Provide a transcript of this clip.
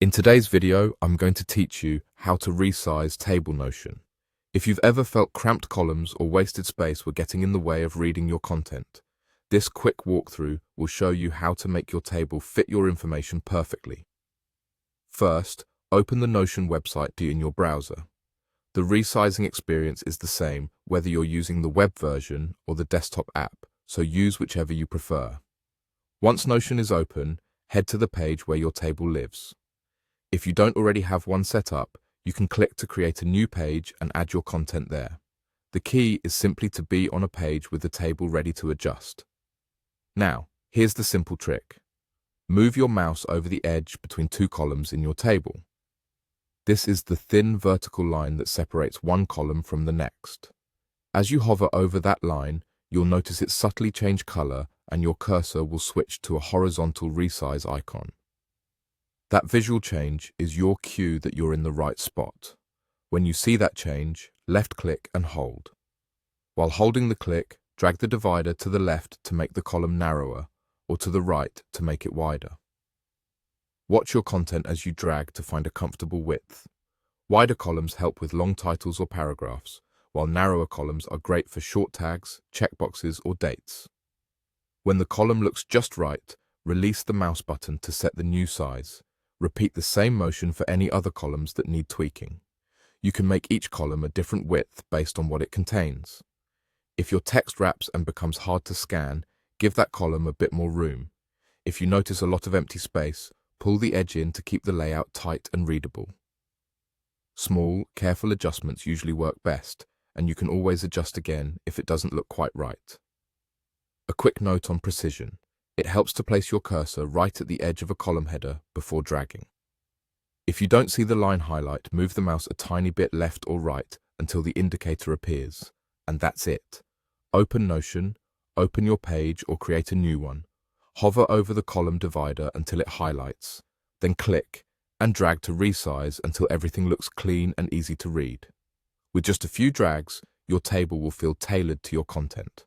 In today's video, I'm going to teach you how to resize table Notion. If you've ever felt cramped columns or wasted space were getting in the way of reading your content, this quick walkthrough will show you how to make your table fit your information perfectly. First, open the Notion website in your browser. The resizing experience is the same whether you're using the web version or the desktop app, so use whichever you prefer. Once Notion is open, head to the page where your table lives. If you don't already have one set up, you can click to create a new page and add your content there. The key is simply to be on a page with the table ready to adjust. Now, here's the simple trick. Move your mouse over the edge between two columns in your table. This is the thin vertical line that separates one column from the next. As you hover over that line, you'll notice it subtly change color and your cursor will switch to a horizontal resize icon. That visual change is your cue that you're in the right spot. When you see that change, left-click and hold. While holding the click, drag the divider to the left to make the column narrower, or to the right to make it wider. Watch your content as you drag to find a comfortable width. Wider columns help with long titles or paragraphs, while narrower columns are great for short tags, checkboxes, or dates. When the column looks just right, release the mouse button to set the new size. Repeat the same motion for any other columns that need tweaking. You can make each column a different width based on what it contains. If your text wraps and becomes hard to scan, give that column a bit more room. If you notice a lot of empty space, pull the edge in to keep the layout tight and readable. Small, careful adjustments usually work best, and you can always adjust again if it doesn't look quite right. A quick note on precision. It helps to place your cursor right at the edge of a column header before dragging. If you don't see the line highlight, move the mouse a tiny bit left or right until the indicator appears. And that's it. Open Notion, open your page or create a new one. Hover over the column divider until it highlights, then click and drag to resize until everything looks clean and easy to read. With just a few drags, your table will feel tailored to your content.